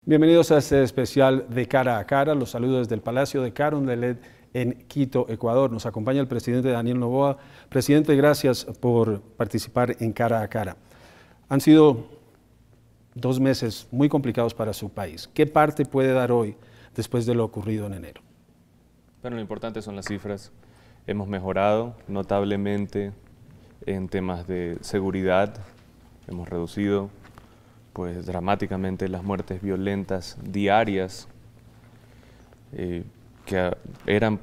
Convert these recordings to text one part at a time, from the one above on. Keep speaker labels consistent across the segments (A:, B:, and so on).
A: Bienvenidos a este especial de Cara a Cara. Los saludos desde el Palacio de Carondelet en Quito, Ecuador. Nos acompaña el presidente Daniel Noboa. Presidente, gracias por participar en Cara a Cara. Han sido 2 meses muy complicados para su país. ¿Qué parte puede dar hoy después de lo ocurrido en enero?
B: Bueno, lo importante son las cifras. Hemos mejorado notablemente en temas de seguridad. Hemos reducido dramáticamente las muertes violentas diarias que eran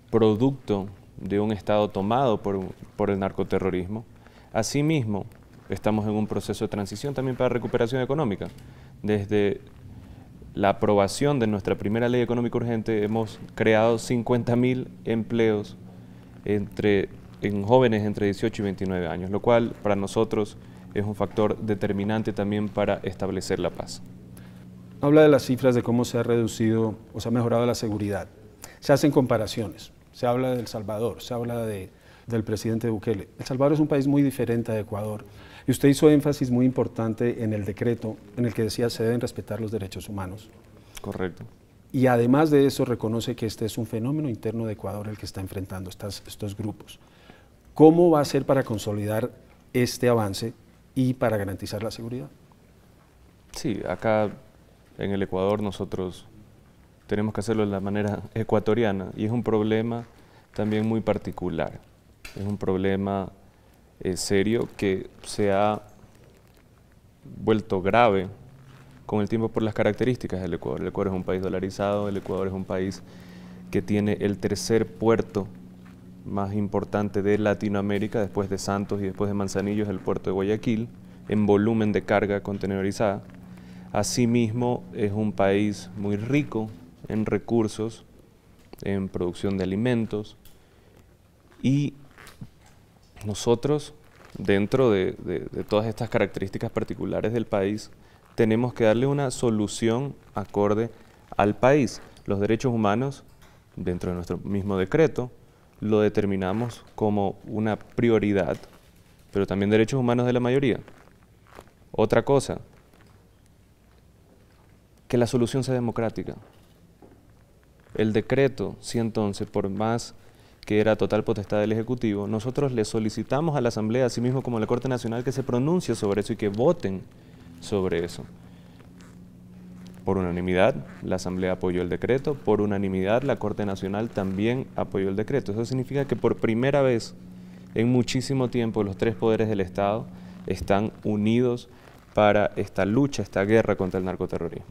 B: producto de un Estado tomado por el narcoterrorismo. Asimismo, estamos en un proceso de transición también para recuperación económica. Desde la aprobación de nuestra primera ley económica urgente hemos creado 50.000 empleos en jóvenes entre 18 y 29 años, lo cual para nosotros es un factor determinante también para establecer la paz.
A: Habla de las cifras de cómo se ha reducido o se ha mejorado la seguridad. Se hacen comparaciones, se habla de El Salvador, se habla del presidente Bukele. El Salvador es un país muy diferente a Ecuador y usted hizo énfasis muy importante en el decreto en el que decía se deben respetar los derechos humanos.
B: Correcto.
A: Y además de eso reconoce que este es un fenómeno interno de Ecuador el que está enfrentando estos grupos. ¿Cómo va a ser para consolidar este avance y para garantizar la seguridad?
B: Sí, acá en el Ecuador nosotros tenemos que hacerlo de la manera ecuatoriana y es un problema también muy particular. Es un problema serio que se ha vuelto grave con el tiempo por las características del Ecuador. El Ecuador es un país dolarizado, el Ecuador es un país que tiene el tercer puerto más importante de Latinoamérica, después de Santos y después de Manzanillo, es el puerto de Guayaquil, en volumen de carga contenedorizada. Asimismo, es un país muy rico en recursos, en producción de alimentos, y nosotros, dentro de todas estas características particulares del país, tenemos que darle una solución acorde al país. Los derechos humanos, dentro de nuestro mismo decreto, lo determinamos como una prioridad, pero también derechos humanos de la mayoría. Otra cosa, que la solución sea democrática. El decreto 111, por más que era total potestad del Ejecutivo, nosotros le solicitamos a la Asamblea, así mismo como a la Corte Nacional, que se pronuncie sobre eso y que voten sobre eso. Por unanimidad, la Asamblea apoyó el decreto, por unanimidad, la Corte Nacional también apoyó el decreto. Eso significa que por primera vez en muchísimo tiempo los 3 poderes del Estado están unidos para esta lucha, esta guerra contra el narcoterrorismo.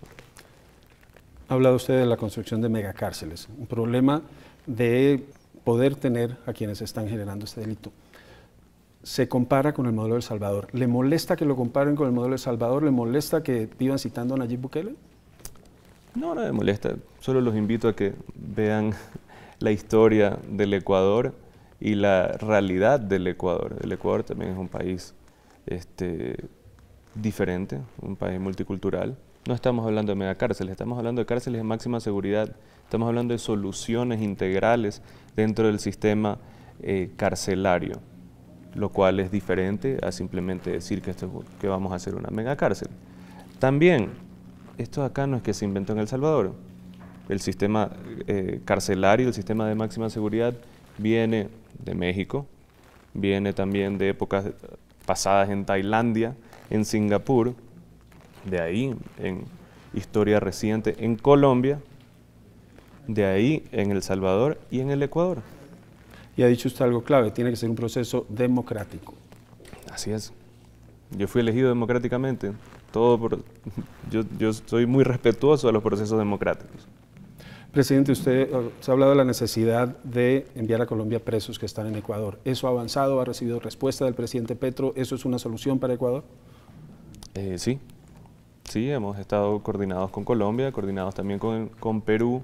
A: Ha hablado usted de la construcción de megacárceles, un problema de poder tener a quienes están generando este delito. Se compara con el modelo de El Salvador. ¿Le molesta que lo comparen con el modelo de El Salvador? ¿Le molesta que vivan citando a Nayib Bukele?
B: No, no me molesta. Solo los invito a que vean la historia del Ecuador y la realidad del Ecuador. El Ecuador también es un país diferente, un país multicultural. No estamos hablando de megacárceles, estamos hablando de cárceles de máxima seguridad. Estamos hablando de soluciones integrales dentro del sistema carcelario, lo cual es diferente a simplemente decir que vamos a hacer una megacárcel. También, esto acá no es que se inventó en El Salvador. El sistema carcelario, el sistema de máxima seguridad viene de México, viene también de épocas pasadas en Tailandia, en Singapur, de ahí en historia reciente en Colombia, de ahí en El Salvador y en el Ecuador.
A: Y ha dicho usted algo clave, tiene que ser un proceso democrático.
B: Así es. Yo fui elegido democráticamente. Yo soy muy respetuoso de los procesos democráticos.
A: Presidente, usted se ha hablado de la necesidad de enviar a Colombia presos que están en Ecuador. ¿Eso ha avanzado? ¿Ha recibido respuesta del presidente Petro? ¿Eso es una solución para Ecuador?
B: Sí, hemos estado coordinados con Colombia, coordinados también con Perú,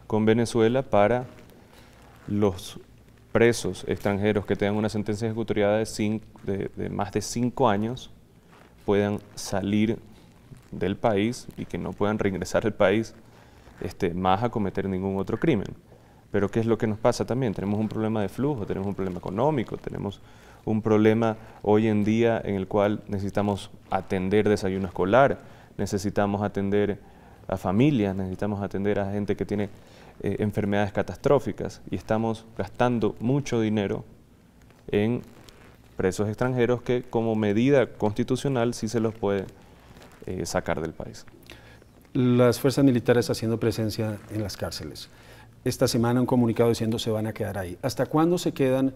B: con Venezuela, para los presos extranjeros que tengan una sentencia ejecutoriada de más de 5 años puedan salir del país y que no puedan regresar al país más a cometer ningún otro crimen. Pero ¿qué es lo que nos pasa también? Tenemos un problema de flujo, tenemos un problema económico, tenemos un problema hoy en día en el cual necesitamos atender desayuno escolar, necesitamos atender a familias, necesitamos atender a gente que tiene enfermedades catastróficas y estamos gastando mucho dinero en presos extranjeros que como medida constitucional sí se los puede sacar del país.
A: Las fuerzas militares haciendo presencia en las cárceles. Esta semana un comunicado diciendo se van a quedar ahí. ¿Hasta cuándo se quedan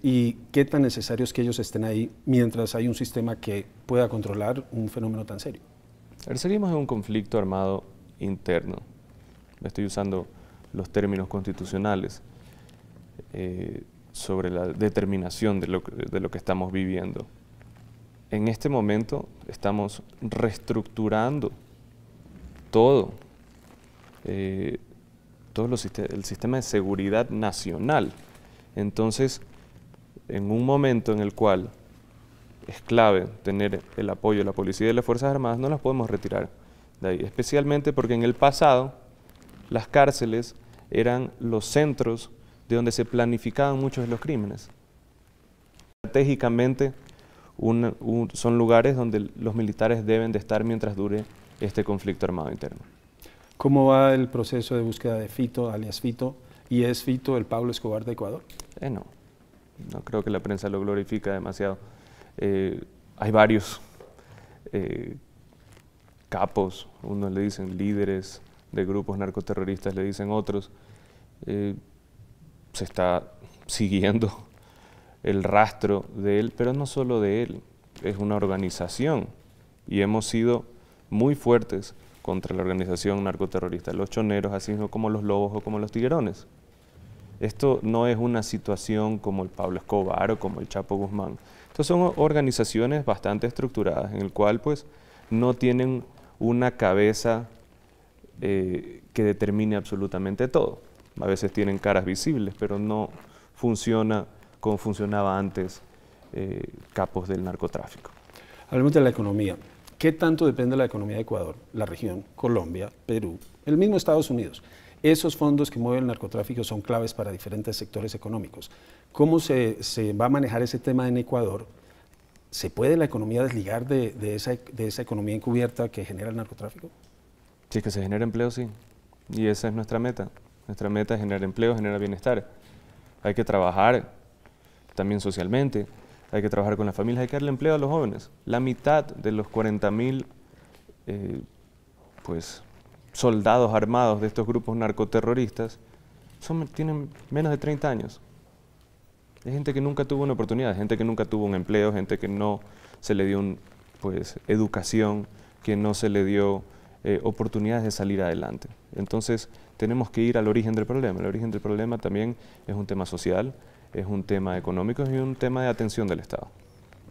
A: y qué tan necesario es que ellos estén ahí mientras hay un sistema que pueda controlar un fenómeno tan serio?
B: Seguimos en un conflicto armado interno. Estoy usando los términos constitucionales sobre la determinación de lo que estamos viviendo. En este momento estamos reestructurando todo el sistema de seguridad nacional. Entonces, en un momento en el cual es clave tener el apoyo de la policía y de las Fuerzas Armadas, no las podemos retirar de ahí, especialmente porque en el pasado las cárceles eran los centros de donde se planificaban muchos de los crímenes. Estratégicamente son lugares donde los militares deben de estar mientras dure este conflicto armado interno.
A: ¿Cómo va el proceso de búsqueda de Fito, alias Fito, y es Fito el Pablo Escobar de Ecuador?
B: No creo que la prensa lo glorifica demasiado. Hay varios capos, unos le dicen líderes de grupos narcoterroristas, le dicen otros. Se está siguiendo el rastro de él, pero no solo de él, es una organización y hemos sido muy fuertes contra la organización narcoterrorista, los choneros, así como los lobos o como los tiguerones. Esto no es una situación como el Pablo Escobar o como el Chapo Guzmán. Estas son organizaciones bastante estructuradas, en el cual pues no tienen una cabeza que determine absolutamente todo. A veces tienen caras visibles, pero no funciona como funcionaba antes capos del narcotráfico.
A: Hablemos de la economía. ¿Qué tanto depende de la economía de Ecuador, la región, Colombia, Perú, el mismo Estados Unidos? Esos fondos que mueven el narcotráfico son claves para diferentes sectores económicos. ¿Cómo se va a manejar ese tema en Ecuador? ¿Se puede la economía desligar de esa economía encubierta que genera el narcotráfico?
B: Si es que se genera empleo, sí. Y esa es nuestra meta. Nuestra meta es generar empleo, generar bienestar. Hay que trabajar también socialmente, hay que trabajar con las familias, hay que darle empleo a los jóvenes. La mitad de los 40.000 soldados armados de estos grupos narcoterroristas tienen menos de 30 años. Es gente que nunca tuvo una oportunidad, gente que nunca tuvo un empleo, gente que no se le dio educación, que no se le dio oportunidades de salir adelante. Entonces tenemos que ir al origen del problema. El origen del problema también es un tema social, es un tema económico y un tema de atención del Estado.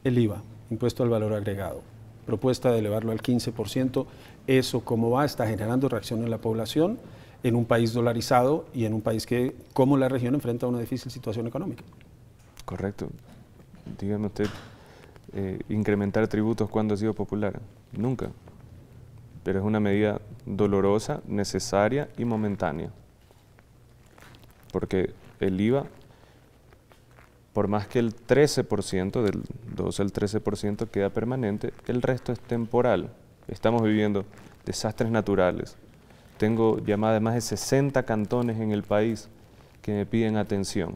A: El IVA, impuesto al valor agregado, propuesta de elevarlo al 15%, ¿eso cómo va? ¿Está generando reacción en la población en un país dolarizado y en un país que, como la región, enfrenta una difícil situación económica?
B: Correcto. Dígame usted, incrementar tributos, ¿cuándo ha sido popular? Nunca. Pero es una medida dolorosa, necesaria y momentánea. Porque el IVA, por más que el 13%, del 12 al 13% queda permanente, el resto es temporal. Estamos viviendo desastres naturales. Tengo llamadas de más de 60 cantones en el país que me piden atención.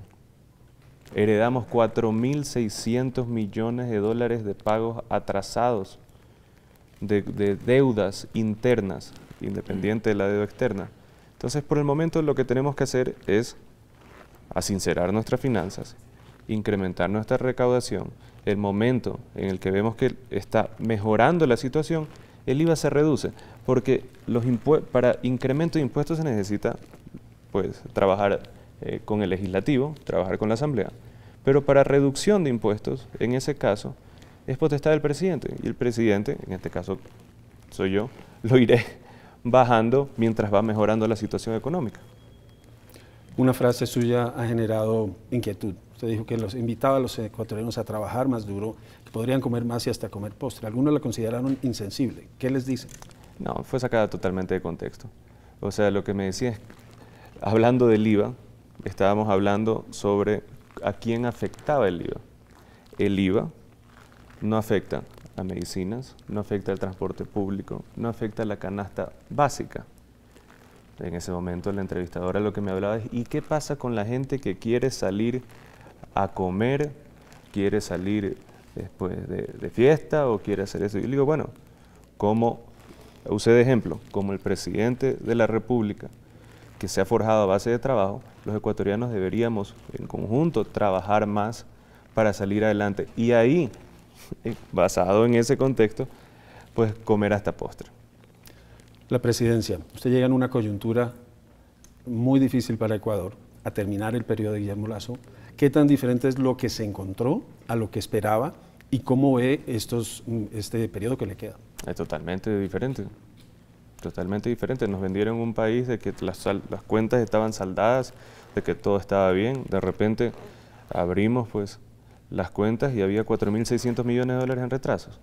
B: Heredamos 4.600 millones de dólares de pagos atrasados, de deudas internas, independiente de la deuda externa. Entonces, por el momento lo que tenemos que hacer es asincerar nuestras finanzas, incrementar nuestra recaudación. El momento en el que vemos que está mejorando la situación, el IVA se reduce, porque para incremento de impuestos se necesita trabajar con el legislativo, trabajar con la asamblea, pero para reducción de impuestos, en ese caso, es potestad del presidente, y el presidente, en este caso soy yo, lo iré bajando mientras va mejorando la situación económica.
A: Una frase suya ha generado inquietud. Usted dijo que los invitaba a los ecuatorianos a trabajar más duro, que podrían comer más y hasta comer postre. Algunos la consideraron insensible. ¿Qué les dice?
B: No, fue sacada totalmente de contexto. O sea, lo que me decía es, hablando del IVA, estábamos hablando sobre a quién afectaba el IVA. El IVA no afecta a medicinas, no afecta al transporte público, no afecta a la canasta básica. En ese momento la entrevistadora lo que me hablaba es, ¿y qué pasa con la gente que quiere salir a comer, quiere salir después de fiesta o quiere hacer eso? Y yo le digo, bueno, como usé de ejemplo, como el presidente de la República, que se ha forjado a base de trabajo, los ecuatorianos deberíamos en conjunto trabajar más para salir adelante. Y ahí, basado en ese contexto, pues comer hasta postre.
A: La presidencia, usted llega en una coyuntura muy difícil para Ecuador, a terminar el periodo de Guillermo Lasso. ¿Qué tan diferente es lo que se encontró a lo que esperaba y cómo ve este periodo que le queda?
B: Es totalmente diferente. Totalmente diferente. Nos vendieron un país de que las cuentas estaban saldadas, de que todo estaba bien. De repente abrimos pues las cuentas y había 4.600 millones de dólares en retrasos.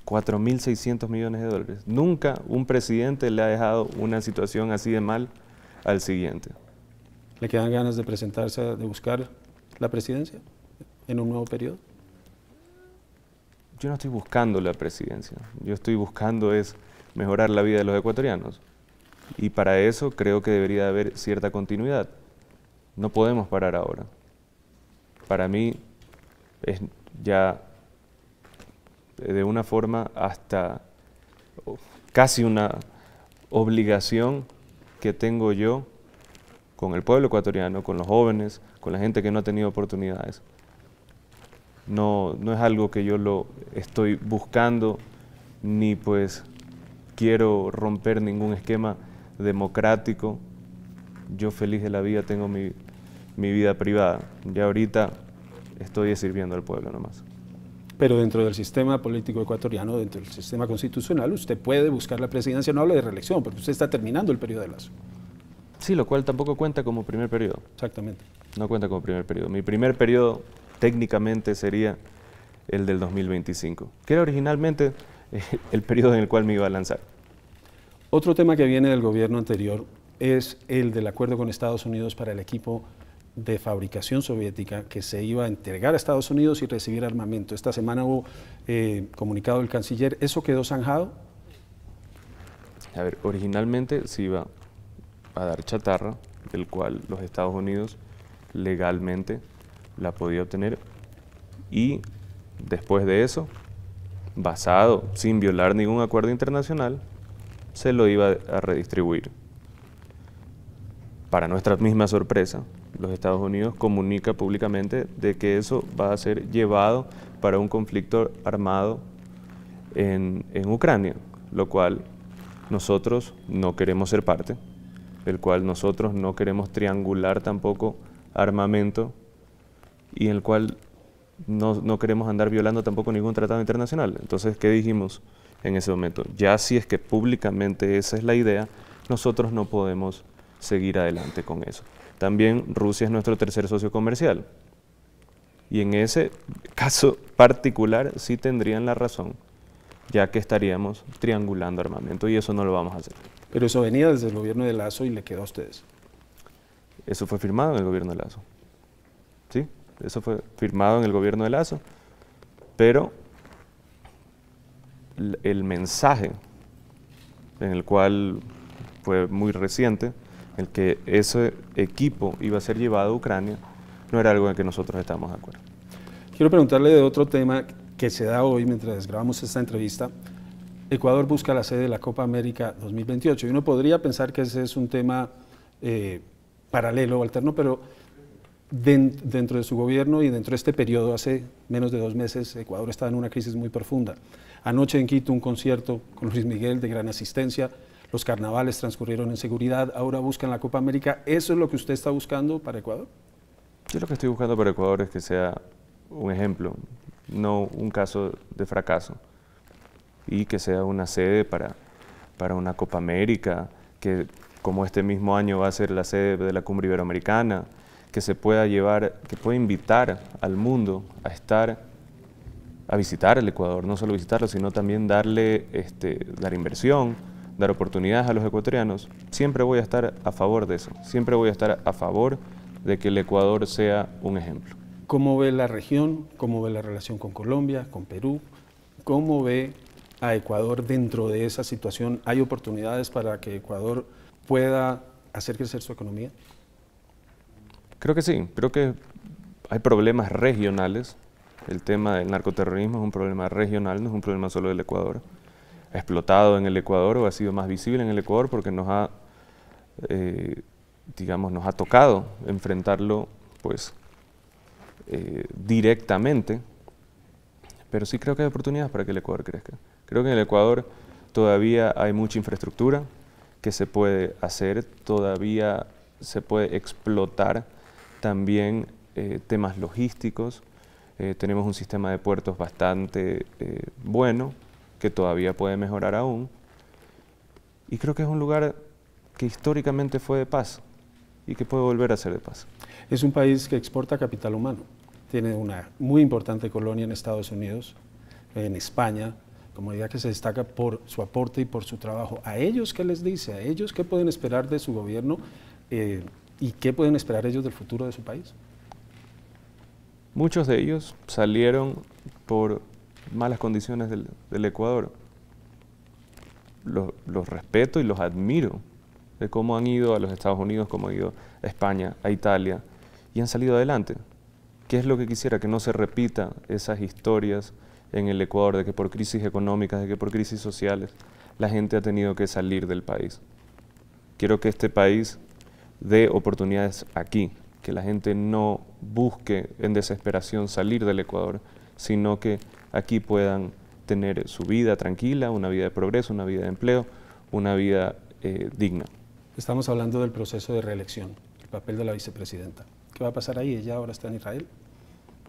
B: 4.600 millones de dólares. Nunca un presidente le ha dejado una situación así de mal al siguiente.
A: ¿Le quedan ganas de presentarse, de buscar la presidencia en un nuevo periodo?
B: Yo no estoy buscando la presidencia. Yo estoy buscando es mejorar la vida de los ecuatorianos. Y para eso creo que debería haber cierta continuidad. No podemos parar ahora. Para mí es ya de una forma hasta casi una obligación que tengo yo con el pueblo ecuatoriano, con los jóvenes, con la gente que no ha tenido oportunidades. No es algo que yo lo estoy buscando, ni pues quiero romper ningún esquema democrático. Yo feliz de la vida tengo mi vida privada. Ya ahorita estoy sirviendo al pueblo nomás.
A: Pero dentro del sistema político ecuatoriano, dentro del sistema constitucional, usted puede buscar la presidencia, no habla de reelección, porque usted está terminando el periodo de Lasso.
B: Sí, lo cual tampoco cuenta como primer periodo.
A: Exactamente.
B: No cuenta como primer periodo. Mi primer periodo técnicamente sería el del 2025, que era originalmente el periodo en el cual me iba a lanzar.
A: Otro tema que viene del gobierno anterior es el del acuerdo con Estados Unidos para el equipo de fabricación soviética que se iba a entregar a Estados Unidos y recibir armamento. Esta semana hubo comunicado del canciller. ¿Eso quedó zanjado?
B: A ver, originalmente se iba a dar chatarra, del cual los Estados Unidos legalmente la podía obtener, y después de eso, basado, sin violar ningún acuerdo internacional, se lo iba a redistribuir. Para nuestra misma sorpresa, los Estados Unidos comunica públicamente de que eso va a ser llevado para un conflicto armado en Ucrania, lo cual nosotros no queremos ser parte, el cual nosotros no queremos triangular tampoco armamento y en el cual no queremos andar violando tampoco ningún tratado internacional. Entonces, ¿qué dijimos en ese momento? Ya si es que públicamente esa es la idea, nosotros no podemos seguir adelante con eso. También Rusia es nuestro tercer socio comercial y en ese caso particular sí tendrían la razón, ya que estaríamos triangulando armamento y eso no lo vamos a hacer.
A: Pero eso venía desde el gobierno de Lasso y le quedó a ustedes.
B: Eso fue firmado en el gobierno de Lasso. ¿Sí? Eso fue firmado en el gobierno de Lasso, pero el mensaje en el cual fue muy reciente, el que ese equipo iba a ser llevado a Ucrania, no era algo en que nosotros estábamos de acuerdo.
A: Quiero preguntarle de otro tema que se da hoy mientras grabamos esta entrevista. Ecuador busca la sede de la Copa América 2028 y uno podría pensar que ese es un tema paralelo o alterno, pero dentro de su gobierno y dentro de este periodo, hace menos de 2 meses, Ecuador estaba en una crisis muy profunda. Anoche en Quito un concierto con Luis Miguel de gran asistencia, los carnavales transcurrieron en seguridad, ahora buscan la Copa América. ¿Eso es lo que usted está buscando para Ecuador?
B: Yo lo que estoy buscando para Ecuador es que sea un ejemplo, no un caso de fracaso, y que sea una sede para una Copa América, que como este mismo año va a ser la sede de la Cumbre Iberoamericana, que se pueda llevar, que pueda invitar al mundo a visitar el Ecuador, no solo visitarlo, sino también dar inversión, dar oportunidades a los ecuatorianos. Siempre voy a estar a favor de eso, siempre voy a estar a favor de que el Ecuador sea un ejemplo.
A: ¿Cómo ve la región? ¿Cómo ve la relación con Colombia, con Perú? ¿Cómo ve a Ecuador dentro de esa situación? ¿Hay oportunidades para que Ecuador pueda hacer crecer su economía?
B: Creo que sí, creo que hay problemas regionales. El tema del narcoterrorismo es un problema regional, no es un problema solo del Ecuador. Ha explotado en el Ecuador o ha sido más visible en el Ecuador porque nos ha, digamos, nos ha tocado enfrentarlo pues, directamente, pero sí creo que hay oportunidades para que el Ecuador crezca. Creo que en el Ecuador todavía hay mucha infraestructura que se puede hacer, todavía se puede explotar también temas logísticos. Tenemos un sistema de puertos bastante bueno, que todavía puede mejorar aún. Y creo que es un lugar que históricamente fue de paz y que puede volver a ser de paz.
A: Es un país que exporta capital humano. Tiene una muy importante colonia en Estados Unidos, en España, comunidad que se destaca por su aporte y por su trabajo. ¿A ellos qué les dice? ¿A ellos qué pueden esperar de su gobierno y qué pueden esperar ellos del futuro de su país?
B: Muchos de ellos salieron por malas condiciones del Ecuador. Los respeto y los admiro de cómo han ido a los Estados Unidos, cómo han ido a España, a Italia, y han salido adelante. ¿Qué es lo que quisiera? Que no se repita esas historias en el Ecuador, de que por crisis económicas, de que por crisis sociales, la gente ha tenido que salir del país. Quiero que este país dé oportunidades aquí, que la gente no busque en desesperación salir del Ecuador, sino que aquí puedan tener su vida tranquila, una vida de progreso, una vida de empleo, una vida digna.
A: Estamos hablando del proceso de reelección, el papel de la vicepresidenta. ¿Qué va a pasar ahí? ¿Ella ahora está en Israel?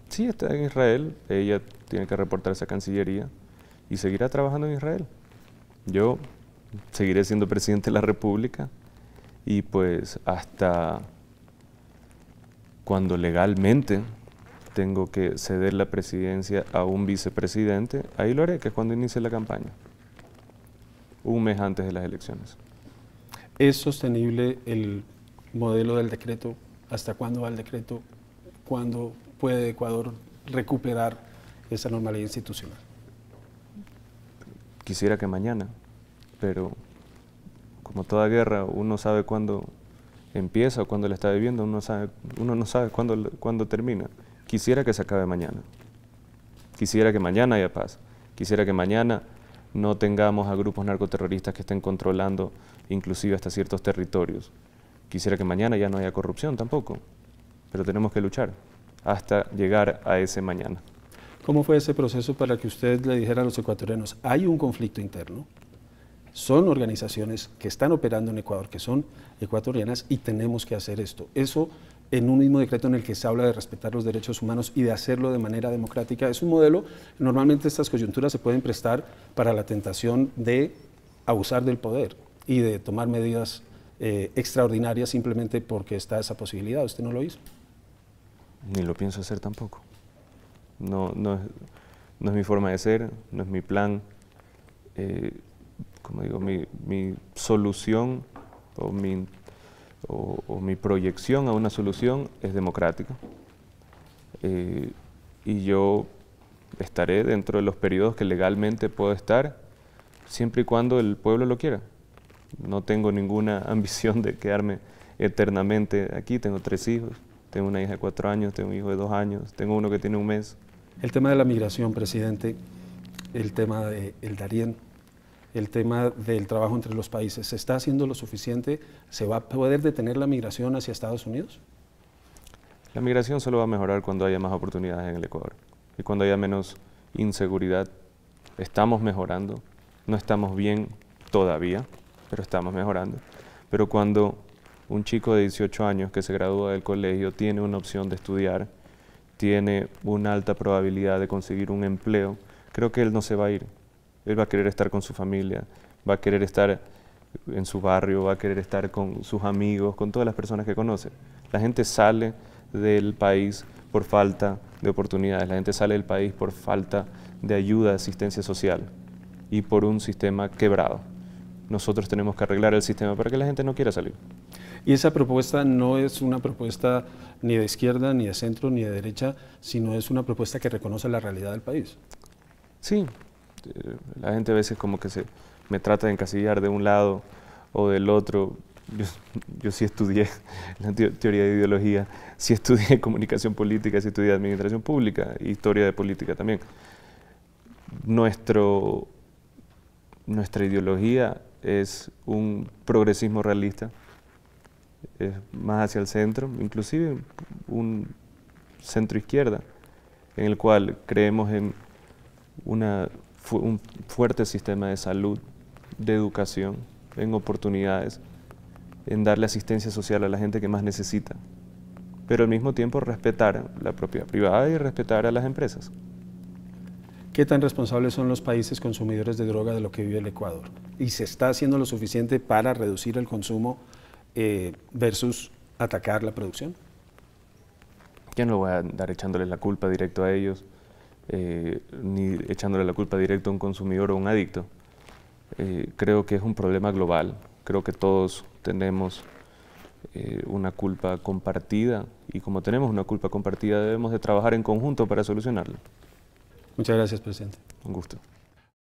B: Sí, está en Israel, ella tiene que reportarse a Cancillería y seguirá trabajando en Israel. Yo seguiré siendo presidente de la República y pues hasta cuando legalmente tengo que ceder la presidencia a un vicepresidente, ahí lo haré, que es cuando inicie la campaña, un mes antes de las elecciones.
A: ¿Es sostenible el modelo del decreto? ¿Hasta cuándo va el decreto? ¿Cuándo puede Ecuador recuperar esa normalidad institucional?
B: Quisiera que mañana, pero como toda guerra, uno sabe cuándo empieza o cuándo la está viviendo, uno no sabe cuándo termina. Quisiera que se acabe mañana. Quisiera que mañana haya paz. Quisiera que mañana no tengamos a grupos narcoterroristas que estén controlando inclusive hasta ciertos territorios. Quisiera que mañana ya no haya corrupción tampoco, pero tenemos que luchar hasta llegar a ese mañana.
A: ¿Cómo fue ese proceso para que usted le dijera a los ecuatorianos, hay un conflicto interno, son organizaciones que están operando en Ecuador, que son ecuatorianas y tenemos que hacer esto? Eso en un mismo decreto en el que se habla de respetar los derechos humanos y de hacerlo de manera democrática. Es un modelo, normalmente estas coyunturas se pueden prestar para la tentación de abusar del poder y de tomar medidas extraordinarias simplemente porque está esa posibilidad. ¿Usted no lo hizo?
B: Ni lo pienso hacer tampoco. No es mi forma de ser, no es mi plan. Como digo, mi solución o mi proyección a una solución es democrática. Y yo estaré dentro de los periodos que legalmente puedo estar, siempre y cuando el pueblo lo quiera. No tengo ninguna ambición de quedarme eternamente aquí. Tengo 3 hijos, tengo una hija de 4 años, tengo un hijo de 2 años, tengo uno que tiene 1 mes.
A: El tema de la migración, presidente, el tema del Darién, el tema del trabajo entre los países, ¿se está haciendo lo suficiente? ¿Se va a poder detener la migración hacia Estados Unidos?
B: La migración solo va a mejorar cuando haya más oportunidades en el Ecuador y cuando haya menos inseguridad. Estamos mejorando, no estamos bien todavía, pero estamos mejorando. Pero cuando un chico de 18 años que se gradúa del colegio tiene una opción de estudiar, tiene una alta probabilidad de conseguir un empleo, creo que él no se va a ir. Él va a querer estar con su familia, va a querer estar en su barrio, va a querer estar con sus amigos, con todas las personas que conoce. La gente sale del país por falta de oportunidades, la gente sale del país por falta de ayuda, de asistencia social y por un sistema quebrado. Nosotros tenemos que arreglar el sistema para que la gente no quiera salir.
A: Y esa propuesta no es una propuesta ni de izquierda, ni de centro, ni de derecha, sino es una propuesta que reconoce la realidad del país.
B: Sí, La gente a veces como que me trata de encasillar de un lado o del otro. Yo sí estudié la teoría de ideología, sí estudié comunicación política, sí estudié administración pública, historia de política también. Nuestra ideología es un progresismo realista, es más hacia el centro, inclusive un centro-izquierda, en el cual creemos en un fuerte sistema de salud, de educación, en oportunidades, en darle asistencia social a la gente que más necesita, pero al mismo tiempo respetar la propiedad privada y respetar a las empresas.
A: ¿Qué tan responsables son los países consumidores de droga de lo que vive el Ecuador? ¿Y se está haciendo lo suficiente para reducir el consumo versus atacar la producción?
B: Yo no voy a andar echándole la culpa directo a ellos, ni echándole la culpa directo a un consumidor o un adicto. Creo que es un problema global, creo que todos tenemos una culpa compartida y como tenemos una culpa compartida debemos de trabajar en conjunto para solucionarla.
A: Muchas gracias, presidente.
B: Un gusto.